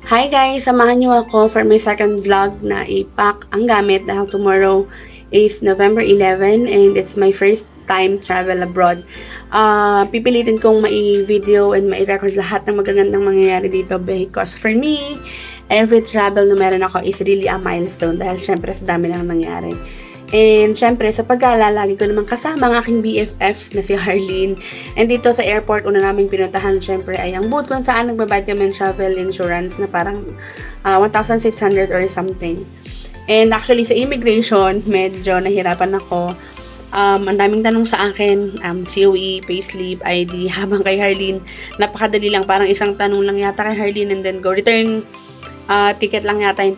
Hi guys! Samahan niyo ako for my second vlog na i-pack ang gamit dahil tomorrow is November 11 and it's my first time travel abroad. Pipilitin kong mai-video and mai-record lahat ng magagandang mangyayari dito because for me, every travel na meron ako is really a milestone dahil syempre sa dami lang nangyari. And syempre, sa pag-gala, lagi ko naman kasama ang aking BFF na si Harleen. And dito sa airport, una naming pinuntahan, syempre, ay ang booth kung saan nagbabayad kami ng travel insurance na parang 1,600 or something. And actually, sa immigration, medyo nahirapan ako. Ang daming tanong sa akin, COE, payslip, ID, habang kay Harleen, napakadali lang, parang isang tanong lang yata kay Harleen and then go. Return ticket lang yata yung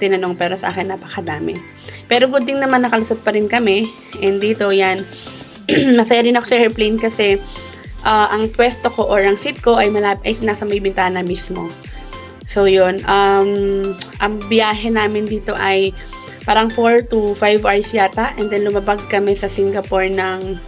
tinanong pero sa akin napakadami. Pero good thing naman nakalusot pa rin kami. And dito yan, masaya din ako sa airplane kasi ang pwesto ko or ang seat ko ay nasa may bintana mismo. So yun, ang biyahe namin dito ay parang 4 to 5 hours yata. And then lumabag kami sa Singapore ng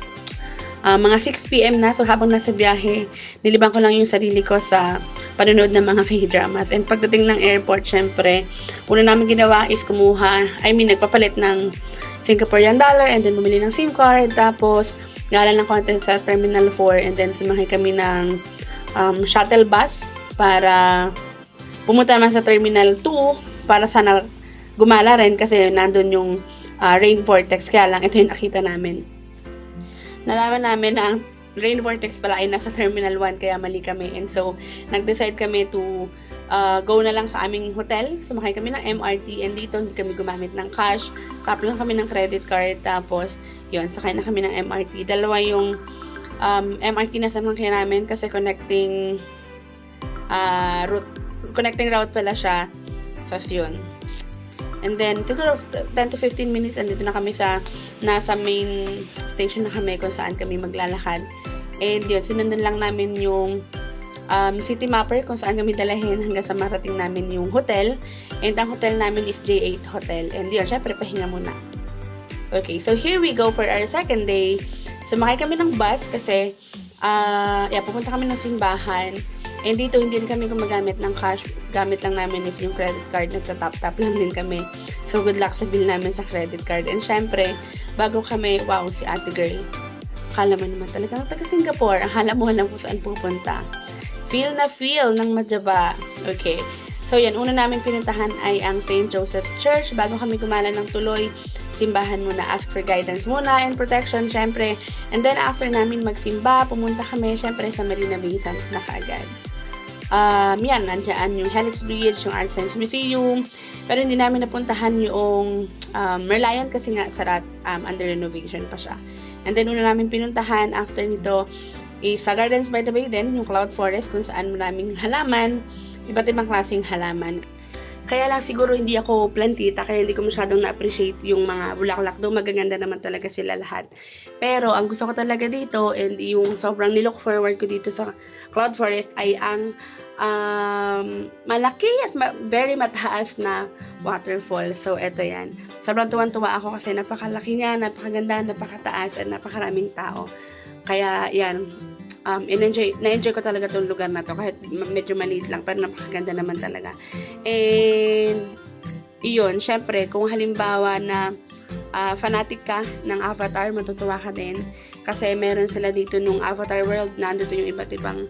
mga 6 PM na. So habang nasa biyahe, nilibang ko lang yung sarili ko sa panonood ng mga K-dramas. And pagdating ng airport, syempre, una namin ginawa is nagpapalit ng Singaporean dollar and then bumili ng SIM card. Tapos, gala ng konti sa Terminal 4 and then sumakay kami ng shuttle bus para pumunta naman sa Terminal 2 para sana gumala rin kasi nandun yung rain vortex. Kaya lang, ito yung nakita namin. Nalaman namin na ang rain vortex pala ay nasa Terminal 1 kaya mali kami. And so, nag-decide kami to go na lang sa aming hotel. Sumakay kami ng MRT and dito hindi kami gumamit ng cash. Tap lang kami ng credit card. Tapos, yun, sakay na kami ng MRT. Dalawa yung MRT na sakay namin kasi connecting route pala siya sa yun. And then, siguro 10 to 15 minutes, andito na kami nasa main station na kami kung saan kami maglalakad. And yun, sinundan lang namin yung city mapper kung saan kami dalahin hanggang sa marating namin yung hotel. And ang hotel namin is J8 Hotel. And yun, syempre, pahinga muna. Okay, so here we go for our second day. Sumakay kami ng bus kasi pupunta kami ng simbahan. And dito, hindi rin kami gumagamit ng cash. Gamit lang namin is yung credit card. Nagtatap-tap lang din kami. So, good luck sa bill namin sa credit card. And syempre, bago kami, wow, si ate girl. Akala mo naman talagang taga-Singapore. Akala mo alam kung saan pupunta. Feel na feel ng Madjaba. Okay. So, yan. Una namin pinuntahan ay ang St. Joseph's Church. Bago kami gumala ng tuloy, simbahan muna, ask for guidance muna and protection, syempre. And then, after namin magsimba, pumunta kami, syempre, sa Marina Bay Sands na kaagad. Nandiyan yung Helix Bridge, yung Art Science Museum. Pero hindi namin napuntahan yung Merlion kasi nga under renovation pa siya. And then, una namin pinuntahan after nito is sa Gardens by the Bay din, yung Cloud Forest kung saan maraming halaman, iba't ibang klaseng halaman. Kaya lang siguro hindi ako plantita, kaya hindi ko masyadong na-appreciate yung mga bulaklak. Though magaganda naman talaga sila lahat. Pero ang gusto ko talaga dito and yung sobrang nilook forward ko dito sa Cloud Forest ay ang malaki at very mataas na waterfall. So, eto yan. Sobrang tuwan-tuwa ako kasi napakalaki niya, napakaganda, napakataas, at napakaraming tao. Kaya, yan. Na-enjoy ko talaga itong lugar na to kahit medyo maliit lang pero napakaganda naman talaga. And iyon, syempre kung halimbawa na fanatic ka ng Avatar, matutuwa ka din kasi meron sila dito nung Avatar World, nandito yung iba't ibang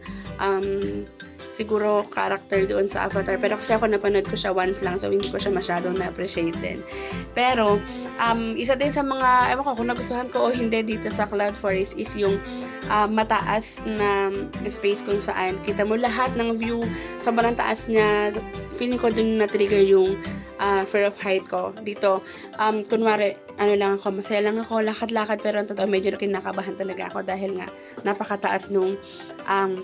siguro character doon sa Avatar. Pero kasi ako napanood ko siya once lang, so hindi ko siya masyadong na-appreciate din. Pero, isa din sa mga, ewan ko kung nagustuhan ko o hindi dito sa Cloud Forest is yung mataas na space kung saan kita mo lahat ng view. Sobrang taas niya. Feeling ko dun na-trigger yung fear of height ko. Dito, kunwari, masaya lang ako, lakad-lakad, pero ang totoo, medyo kinakabahan talaga ako dahil nga napakataas nung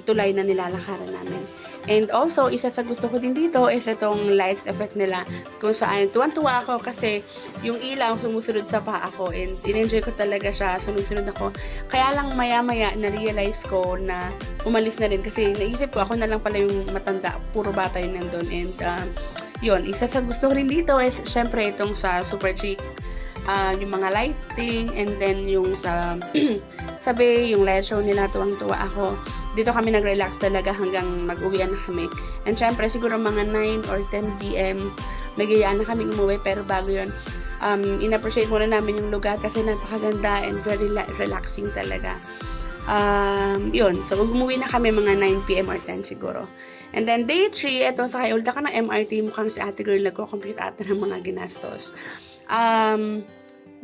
tulay na nilalakaran namin. And also, isa sa gusto ko din dito is itong lights effect nila kung saan tuwan-tuwa ako kasi yung ilaw sumusunod sa paa ko and in-enjoy ko talaga siya, sunod-sunod ako. Kaya lang maya-maya na-realize ko na umalis na rin kasi naisip ko ako na lang pala yung matanda, puro bata yun nandun. And yun, isa sa gusto ko rin dito is syempre itong sa Super Chic yung mga lighting, and then yung sa sabi, yung light show nila, tuwang-tuwa ako. Dito kami nag-relax talaga hanggang mag-uwian na kami. And syempre, siguro mga 9 or 10 p.m. nagayaan na kami umuwi, pero bago yun, in-appreciate muna namin yung lugar kasi napakaganda and very relaxing talaga. Yun, so umuwi na kami mga 9 p.m. or 10 siguro. And then day 3, eto sakay ulit ako ng MRT, mukhang si ate girl nagko-compute ata ng mga ginastos.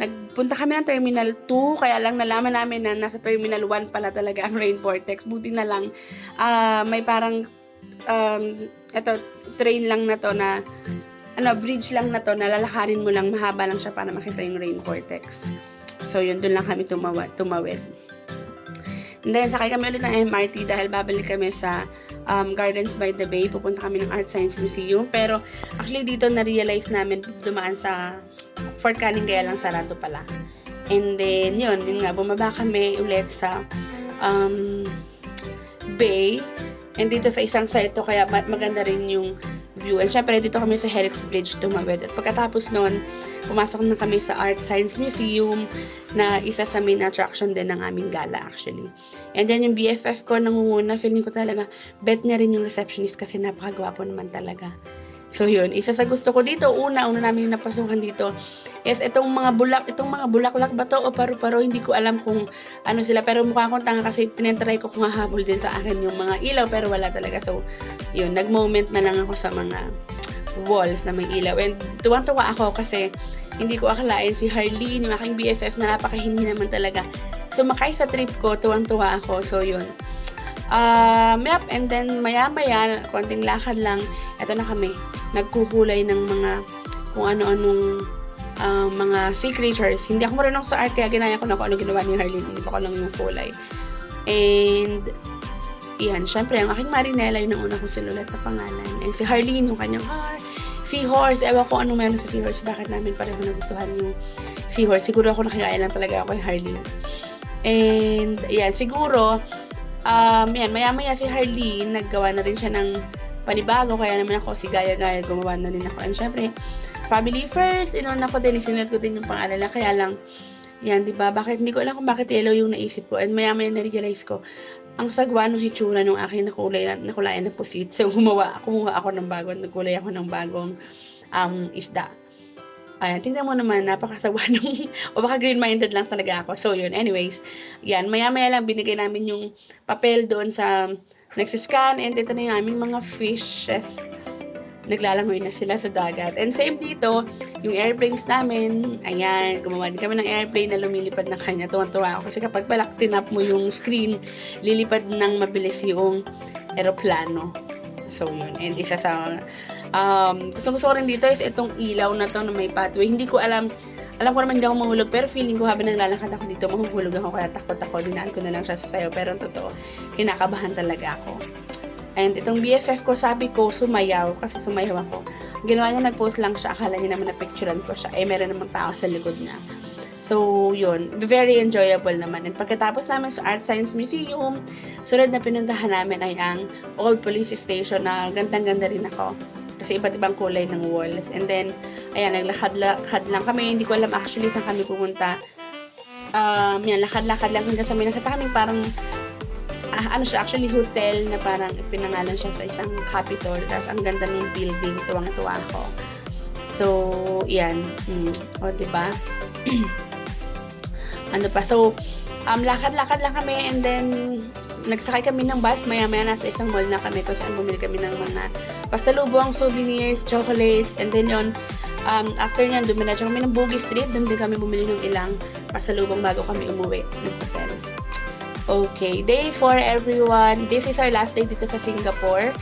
Nagpunta kami ng Terminal 2, kaya lang nalaman namin na nasa Terminal 1 pala talaga ang rain vortex. Buti na lang, may parang, eto, train lang na to na, bridge lang na to, nalalakarin mo lang, mahaba lang siya para makita yung rain vortex. So, yun, dun lang kami tumawid. And then, sakay kami ulit ng MRT dahil babalik kami sa Gardens by the Bay. Pupunta kami ng Art Science Museum. Pero, actually, dito na-realize namin dumaan sa Fort Canning, kaya lang sarado pala. And then, yun nga, bumaba kami ulit sa Bay. And dito sa isang side to, kaya maganda rin yung view. And syempre, dito kami sa Herix Bridge tumawid. At pagkatapos nun, pumasok na kami sa Art Science Museum na isa sa main attraction din ng aming gala actually. And then yung BFF ko nangunguna, feeling ko talaga, bet niya rin yung receptionist kasi napakagwapo naman talaga. So yun, isa sa gusto ko dito, una namin yung napasukan dito is itong mga bulaklak ba to o paru-paro, hindi ko alam kung ano sila, pero mukha akong tanga kasi tinentry ko kung hahabol din sa akin yung mga ilaw, pero wala talaga. So yun, nag-moment na lang ako sa mga walls na may ilaw. And tuwang-tuwa ako kasi hindi ko akalain si Harleen, yung aking BFF na napakahindi naman talaga. Sumakay sa trip ko, tuwang-tuwa ako. So yun. And then maya-maya, konting lakad lang, eto na kami. Nagkukulay ng mga kung ano-anong mga sea creatures. Hindi ako marunong sa art, kaya ginaya ko na kung ano ginawa ni Harleen. Hindi pa ko lang yung kulay. And yan, syempre, ang aking Marinela, yun ang una kong sinulat na pangalan. And si Harleen, yung kanyang seahorse. Ewan ko anong meron sa seahorse. Bakit namin pareho nagustuhan yung seahorse. Siguro ako nakikaya lang talaga ako kay Harleen. And, yan, siguro, yan, maya-maya si Harleen, naggawa na rin siya ng panibago. Kaya naman ako, si Gaya-Gaya, gumawa na rin ako. And syempre, family first, inuuna ko din, isinulat ko din yung pangalan. Kaya lang, yan, diba? Hindi ko alam kung bakit yellow yung naisip ko. And maya-maya na-realize ko, ang sagwa ng hitsura nung aking nakulayan na pusit. So, kumuha ako ng nagkulay ako ng bagong isda. Ayan, tingnan mo naman, napakasagwa nung, o baka green-minded lang talaga ako. So, yun, anyways, yan, maya-maya lang binigay namin yung papel doon sa nagsiscan, and ito na yung aming mga fishes. Naglalangoy na sila sa dagat. And same dito, yung airplanes namin, ayan, gumawa din kami ng airplane na lumilipad na kanya. Tuwan-tuwa ako kasi kapag tinap mo yung screen, lilipad ng mabilis yung aeroplano. So, yun. And isa sa, gusto ko rin dito is itong ilaw na to na may pathway. Hindi ko alam ko naman hindi ako mahulog, pero feeling ko habang naglalakad ako dito, mahuhulog ako, kaya takot ako. Dinaan ko na lang siya sa sayo, pero totoo, kinakabahan talaga ako. And itong BFF ko, sabi ko, sumayaw. Kasi sumayaw ako. Ginawa niya, nag-post lang siya. Akala niya naman na-picturean ko siya. Meron namang tao sa likod niya. So, yun. Very enjoyable naman. And pagkatapos namin sa Art Science Museum, sunod na pinuntahan namin ay ang Old Police Station na gandang-ganda rin ako. Kasi iba't ibang kulay ng walls. And then, ayan, naglakad-lakad lang kami. Hindi ko alam actually saan kami pumunta. Yan, lakad-lakad lang hanggang sa may nakita kami parang actually hotel na parang pinangalan siya sa isang capitol. Tapos ang ganda ng building, tuwang-tuwa ako. So, yan. O, diba? Ano pa? So, lakad-lakad lang kami and then nagsakay kami ng bus. Maya-maya nasa isang mall na kami kung saan bumili kami ng mga pasalubong, souvenirs, chocolates. And then yun, after nyan, dumiretso kami ng Bugis Street. Doon din kami bumili ng ilang pasalubong bago kami umuwi ng hotel. Okay, day 4 everyone. This is our last day dito sa Singapore.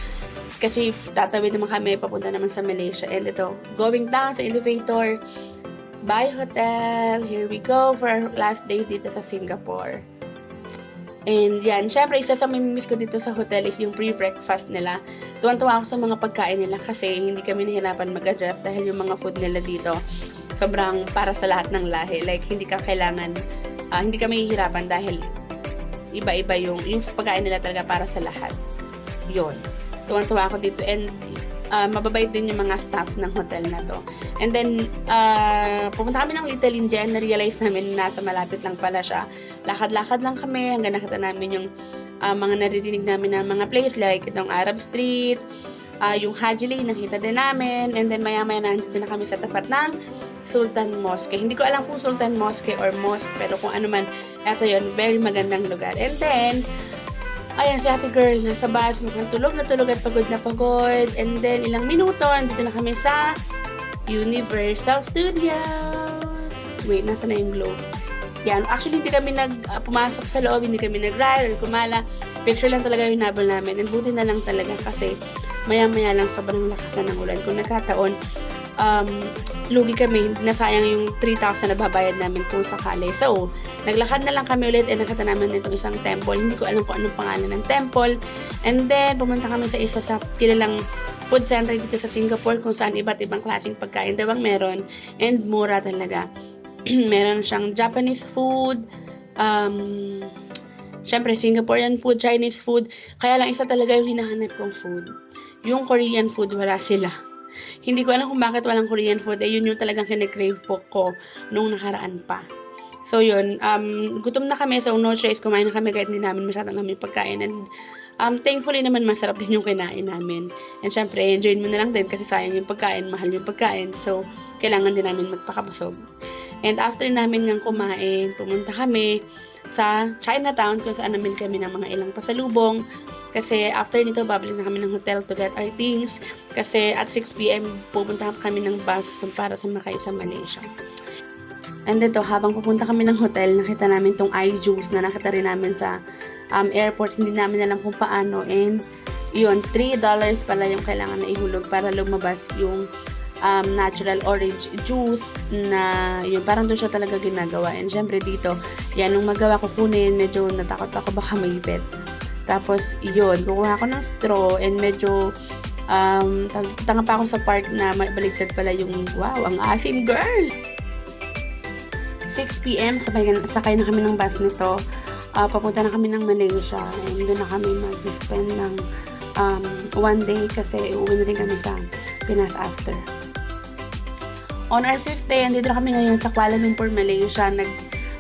Kasi tatawid naman kami, papunta naman sa Malaysia. And ito, going down sa elevator. Bye hotel. Here we go for our last day dito sa Singapore. And yan, syempre isa sa miss ko dito sa hotel is yung pre-breakfast nila. Tuwan-tuwa ako sa mga pagkain nila kasi hindi kami nahirapan mag-adjust dahil yung mga food nila dito sobrang para sa lahat ng lahi. Like, hindi ka kailangan, hindi ka mahihirapan dahil iba-iba yung pagkain nila talaga para sa lahat. Yun. Tuwan-tuwa ako dito. And mababait din yung mga staff ng hotel na to. And then, pumunta kami ng Little India and na-realize namin na nasa malapit lang pala siya. Lakad-lakad lang kami hanggang nakita namin yung mga naririnig namin na mga place like itong Arab Street, yung Haji Lane, nakita din namin. And then, maya-maya nandito na kami sa tapat ng Sultan Mosque. Hindi ko alam kung Sultan Mosque or Mosque, pero kung ano man, eto yun, very magandang lugar. And then, ayan, si ate girl, nasa bus, mukhang tulog na tulog at pagod na pagod. And then, ilang minuto, andito na kami sa Universal Studios. Wait, nasa na yung globe? Yan, actually, hindi kami pumasok sa loob, hindi kami nag-ride or kumala. Picture lang talaga yung nabol namin. And buti na lang talaga kasi maya-maya lang sobrang lakasan ng ulan. Kung nagkataon, lugi kami, nasayang yung 3,000 na babayad namin kung sakali. So, naglakad na lang kami ulit and nakita namin itong isang temple. Hindi ko alam kung anong pangalan ng temple. And then, pumunta kami sa isa sa kilalang food center dito sa Singapore kung saan iba't ibang klaseng pagkain. Diba meron? And mura talaga. Meron siyang Japanese food, syempre Singaporean food, Chinese food. Kaya lang isa talaga yung hinahanap kong food. Yung Korean food, wala sila. Hindi ko alam kung bakit walang Korean food. Yun yung talagang kine-crave po ko nung nakaraan pa. So yun, gutom na kami. So no choice, kumain na kami kahit hindi namin masyadong namin pagkain. And thankfully naman masarap din yung kinain namin. And syempre, enjoy mo na lang din kasi sayang yung pagkain, mahal yung pagkain. So, kailangan din namin magpakabusog. And after namin ngang kumain, pumunta kami sa Chinatown kung saan namili kami ng mga ilang pasalubong. Kasi after nito, babalik na kami ng hotel to get our things. Kasi at 6 p.m. pupunta kami ng bus para sumakay sa Malaysia. And ito, habang pupunta kami ng hotel, nakita namin tong iJuice na nakita rin namin sa airport. Hindi namin alam kung paano. And yun, $3 pala yung kailangan na ihulog para lumabas yung natural orange juice na yun, parang doon siya talaga ginagawa. And syempre dito, yan, nung magawa ko kunin, medyo natakot ako baka maipit. Tapos, yun, kukuha ako ng straw and medyo tanga pa ako sa part na baligtad pala yung, wow, ang asim girl! 6 p.m. sakay na kami ng bus nito. Papunta na kami ng Malaysia. And doon na kami mag-spend ng 1 day kasi uuwi na rin kami sa Pinas after. On our 5th day, andito na kami ngayon sa Kuala Lumpur, Malaysia.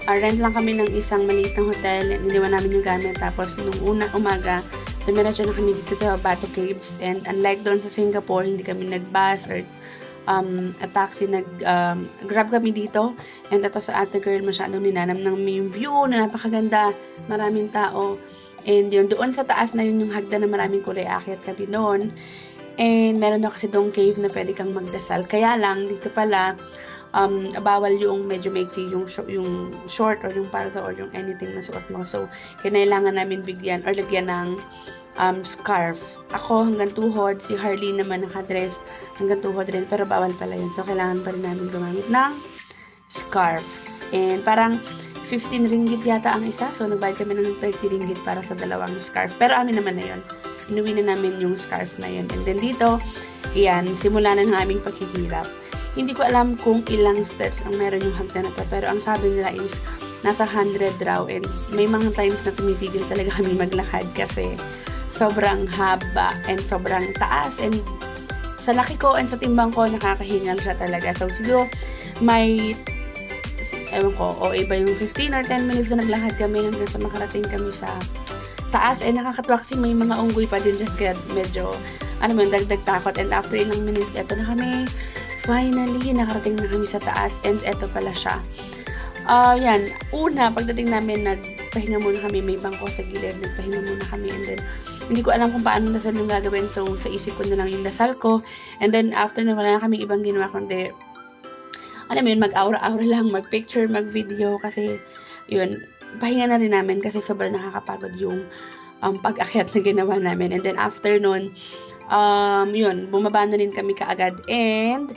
Rent lang kami ng isang maliit na hotel. Iniwan namin yung gamit. Tapos, nung umaga, dumiretso na kami dito sa Batu Caves. And unlike doon sa Singapore, hindi kami nag-bus or a taxi. Grab kami dito. And ito sa ate girl, masyadong ninanam ng yung view na napakaganda. Maraming tao. And yun, doon sa taas na yun yung hagdan na maraming kulay. Akyat kami doon. And meron daw kasi doong cave na pwede kang magdasal. Kaya lang, dito pala, bawal yung medyo maiksi yung short or yung palto or yung anything na suot mo. So, kailangan namin bigyan or lagyan ng scarf. Ako hanggang tuhod, si Harley naman nakadress hanggang tuhod rin, pero bawal pala yun. So, kailangan pa rin namin gumamit ng scarf. And parang 15 ringgit yata ang isa. So, nagbayad kami ng 30 ringgit para sa dalawang scarf. Pero amin naman na yun. Inuwi na namin yung scarf na yun. And then dito, yan, simula na ng aming paghihirap. Hindi ko alam kung ilang steps ang meron yung hagdan na to. Pero ang sabi nila is, nasa 100 raw. And may mga times na tumitigil talaga kami maglakad kasi sobrang haba and sobrang taas. And sa laki ko and sa timbang ko, nakakahingal siya talaga. So, siguro, may ewan ko, o iba yung 15 or 10 minutes na naglakad kami hanggang sa makarating kami sa taas. And nakakatuwa kasi may mga unggoy pa din dyan kaya medyo, dagdag takot. And after ilang minutes, eto na kami. Finally, nakarating na kami sa taas. And eto pala siya. Yan. Una, pagdating namin, nagpahinga muna kami. May bangko sa gilid. Nagpahinga muna kami. And then, hindi ko alam kung paano dasal yung gagawin. So, sa isip ko na lang yung dasal ko. And then, after na wala na kaming ibang ginawa kundi, alam mo yun, mag-aura-aura lang, mag-picture, mag-video. Kasi, yun, pahinga na rin namin kasi sobrang nakakapagod yung pag-akyat na ginawa namin. And then after nun, yun, bumaba na rin kami kaagad. And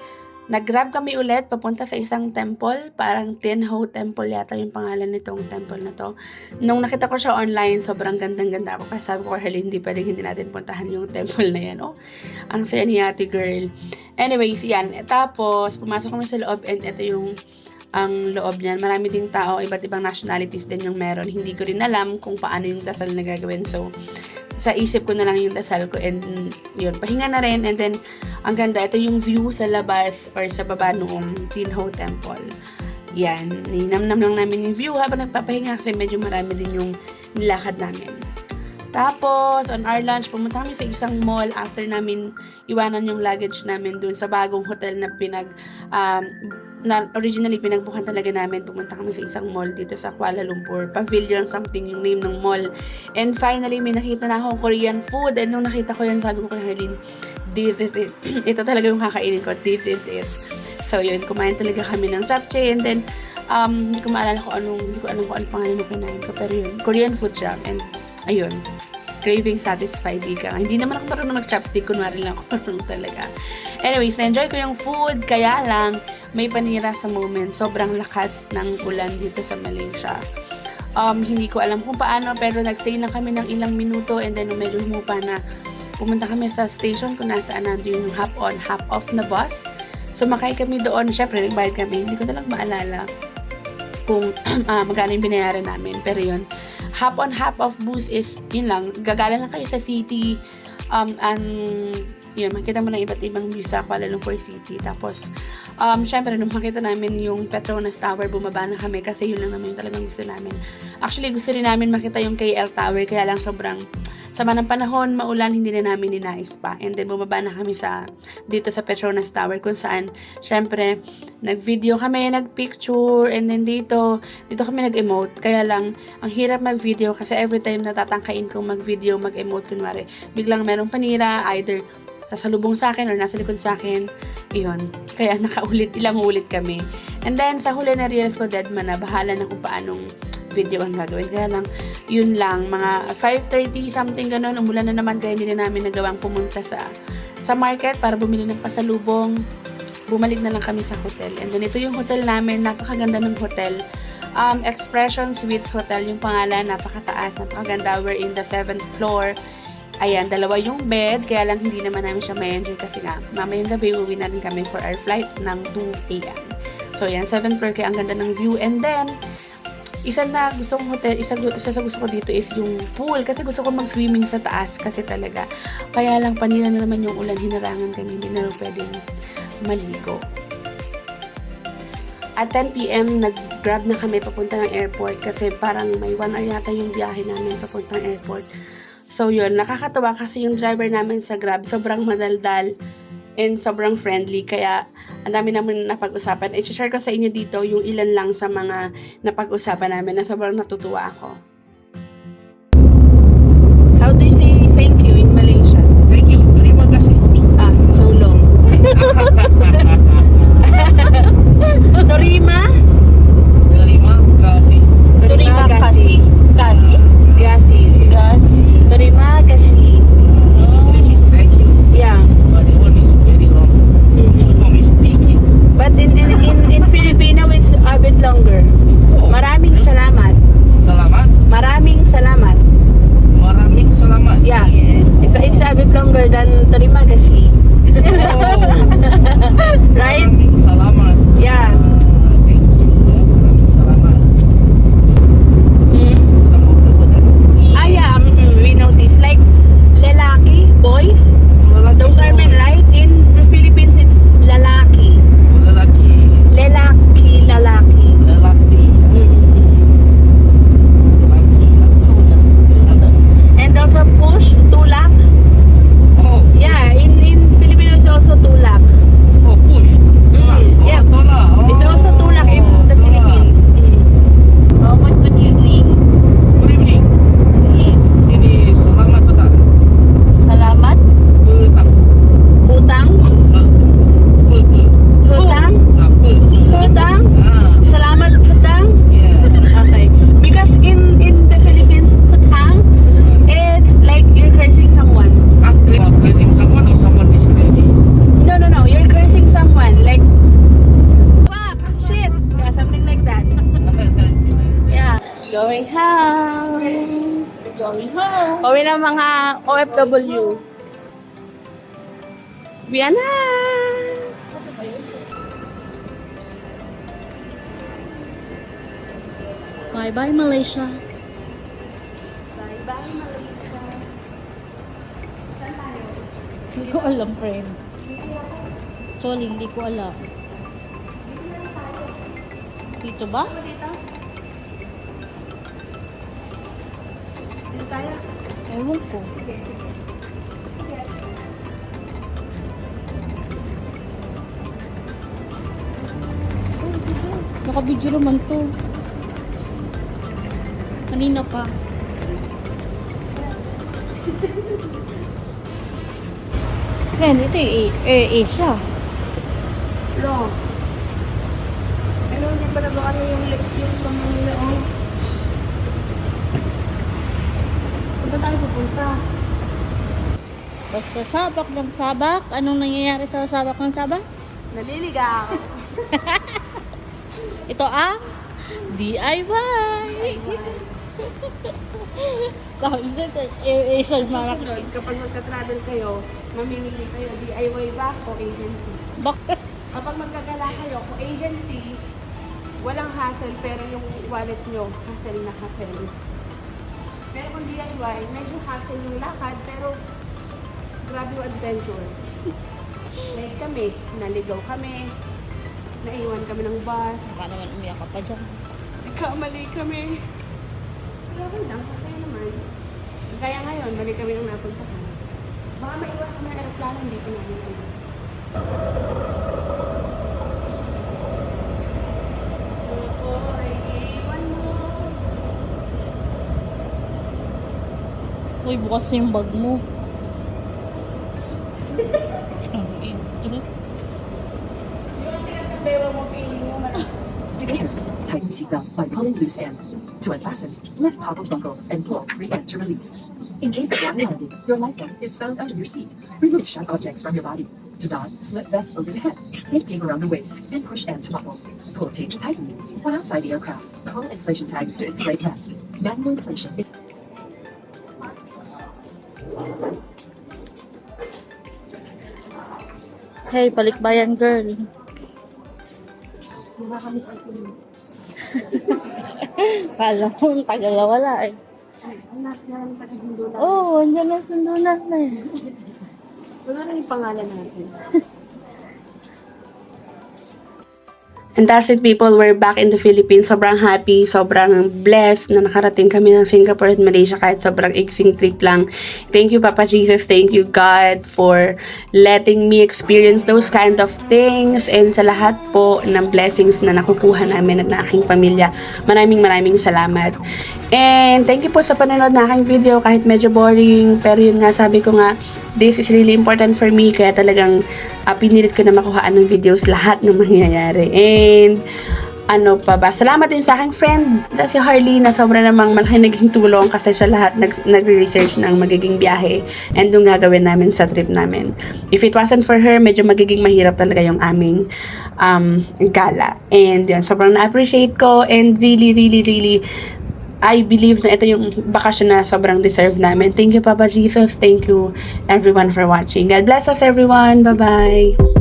nag-grab kami ulit papunta sa isang temple. Parang Tianho Temple yata yung pangalan nitong temple na to. Nung nakita ko siya online, sobrang gandang-ganda ako. Kasi sabi ko, Harley, hindi pwedeng hindi natin puntahan yung temple na yan. Oh, ang saya ni ate girl. Anyways, yan. Tapos, pumasok kami sa loob and ito yung ang loob niyan. Marami ding tao, iba't ibang nationalities din yung meron. Hindi ko rin alam kung paano yung dasal na gagawin. So, sa isip ko na lang yung dasal ko, and yun, pahinga na rin. And then ang ganda, ito yung view sa labas or sa baba noong Tinho Temple. Yan, ninamnam lang namin yung view habang nagpapahinga kasi medyo marami din yung nilakad namin. Tapos, on our lunch, pumunta kami sa isang mall after namin iwanan yung luggage namin dun sa bagong hotel na na originally pinagbukan talaga namin. Pumunta kami sa isang mall dito sa Kuala Lumpur. Pavilion something yung name ng mall. And finally, may nakita na akong Korean food. And nung nakita ko yan, sabi ko kay Harleen, this is it. Ito talaga yung kakainin ko. This is it. So yun, kumain talaga kami ng japchae. And then, hindi ko maalala hindi ko alam kung anong pangalan ng kinain ko. Pero yun, Korean food siya. And ayun, craving satisfied, ika. Hindi naman ako marunong mag-chopstick, kunwari lang ako marunong talaga. Anyways, na-enjoy ko yung food, kaya lang, may panira sa moment. Sobrang lakas ng ulan dito sa Malaysia. Hindi ko alam kung paano, pero nagstay lang kami ng ilang minuto, and then medyo humupa na, pumunta kami sa station kung nasaan nandun yung hop on, hop off na bus. Sumakay kami doon, syempre, nagbayad kami. Hindi ko na lang maalala kung magkano yung binayaran namin, pero yun. Hop on, hop off bus is, yun lang, gagala lang kayo sa city, and yun, makita mo ng iba't ibang view sa Kuala Lumpur City. Tapos, syempre, nung makita namin yung Petronas Tower, bumaba na kami kasi yun lang naman yung talagang gusto namin. Actually, gusto rin namin makita yung KL Tower, kaya lang sobrang sama ng panahon, maulan, hindi na namin ninais pa. And then, bumaba na kami dito sa Petronas Tower, kung saan, syempre, nag-video kami, nag-picture, and then dito kami nag-emote. Kaya lang, ang hirap mag-video kasi every time natatangkain kong mag-video, mag-emote, kunwari, biglang merong panira, either sasalubong sa akin or nasa likod sa akin. Iyon. Kaya ilang ulit kami. And then, sa huli na realize ko, dead man na, bahala na kung paanong video ang gagawin. Kaya lang, yun lang, mga 5:30 something ganun, umulan na naman, kaya hindi na namin nagawang pumunta sa market para bumili ng pasalubong. Bumalik na lang kami sa hotel. And then, ito yung hotel namin, napakaganda ng hotel. Expression Suites Hotel yung pangalan, napakataas, napakaganda. We're in the 7th floor. Ayan, 2 yung bed, kaya lang hindi naman namin siya ma-enjoy kasi nga, mamayang gabi uwi na rin kami for our flight ng 2 a.m. So, ayan, 7th floor, kaya ang ganda ng view. And then, isa sa gusto ko dito is yung pool, kasi gusto ko mag-swimming sa taas kasi talaga. Kaya lang, panira na naman yung ulan, hinarangan kami, hindi na rin pwedeng maligo. At 10 p.m., nag-grab na kami papunta ng airport kasi parang may 1 hour yata yung biyahe namin papunta ng airport. So yun, nakakatawa kasi yung driver namin sa Grab, sobrang madaldal and sobrang friendly, kaya ang dami namin napag-usapan. I-share ko sa inyo dito yung ilan lang sa mga napag-usapan namin na sobrang natutuwa ako. How do you say thank you in Malaysia? Thank you. Terima kasih. So long. Torima? Terima kasih. Terima kasih. Kasih? Kasih. Kasih. Terima kasih. English is thank you. Yeah. But the one is very long. Short form is speaking. But in Filipino, it's a bit longer. Oh. Maraming salamat. Salamat. Maraming salamat. Maraming salamat. Yeah. Yes. It's a bit longer than terima kasih. Oh. Right? Maraming salamat. Yeah. Thank you. Maraming salamat. Hmm? Some of the word. Yeah. We know this. Like, lalaki, boys. Those are men, right? In the Philippines, it's lalaki. Lalaki. Lalaki, lalaki. Lalaki. And also push, tulak. Oh. Yeah, in Filipino, it's also tulak. Oh, push. Yeah. Tolak. Oh. It's also tulak in the Tolak. Philippines. Oh, good evening. Good evening. Yes. Ini selamat petang. Salamat. Petang. Hutang, hutang, hutang. Salamat hutang. Okay. Because in the Philippines, hutang, it's like you're cursing someone. Praising someone or someone is crazy? No. You're cursing someone. Like, fuck, shit. Yeah, something like that. Yeah. Going home. Going home. Pauwi ng mga OFW. Vienna! Bye-bye, Malaysia. Bye-bye, Malaysia. Hindi ko alam, friend. Sorry, hindi ko alam. Dito ba? Dito? Dito tayo? Ewan ko. Naka-video naman to. Kanina pa. Friend, ito yung Asia. Long. Ano, hindi pa nabakan yung pamanglaong. Saan ba tayo pupunta? Basta sabak ng sabak. Anong nangyayari sa sabak ng sabak? Naliligaw. Ito ang DIY. Sabi sa AirAsia Marak. Susunod, kapag magka-travel kayo, mamimili kayo, DIY ba o agency? Bakit? Kapag magkagala kayo, kung agency, walang hassle, pero yung wallet nyo, hassle na hassle. Pero kung DIY, medyo hassle yung lakad, pero grabe yung adventure. Like kami, naligaw kami, naiwan kami ng bus, Baka naman umiyak ka pa dyan. nagkamali kami. Pero okay lang, okay naman. Kaya ngayon, balik kami ng napuntahan. Baka maiwan kami ng aeroplano, hindi ko namin alam. Oy, iwan mo. Uy, bukas yung bag mo. Yung tinatagbewa mo, feeling mo, Stick here. Tighten seatbelt by pulling loose end. To unfasten, lift toggle buckle and pull free end to release. In case of water landing, your life vest is found under your seat. Remove sharp objects from your body. To don, slip vest over the head. Take tape around the waist and push end to buckle. Pull tape to tighten. When outside the aircraft, pull inflation tags to inflate vest. Manual inflation. Hey, balikbayan girl. Wala kami sa tuloy. Kala mo, ang tagal na wala eh. Ang nasa namin pati mundo na. Oo, andyan na sundo natin. Wala na yung pangalan natin. And that's it, people. We're back in the Philippines. Sobrang happy, sobrang blessed na nakarating kami ng Singapore at Malaysia kahit sobrang iksing trip lang. Thank you, Papa Jesus. Thank you, God, for letting me experience those kind of things. And sa lahat po ng blessings na nakukuha namin at na aking pamilya, maraming salamat. And thank you po sa panonood na aking video kahit medyo boring. Pero yun nga, sabi ko nga, this is really important for me. Kaya talagang pinilit ko na makuhaan ng videos lahat ng mangyayari. And ano pa ba? Salamat din sa aking friend na si Harley na sobra namang malaki naging tulong kasi siya lahat nagre-research ng magiging biyahe and yung gagawin namin sa trip namin. If it wasn't for her, medyo magiging mahirap talaga yung aming gala. And yun, sobrang na-appreciate ko and really I believe na ito yung bakasyon na sobrang deserve namin. Thank you, Papa Jesus. Thank you, everyone, for watching. God bless us, everyone. Bye-bye.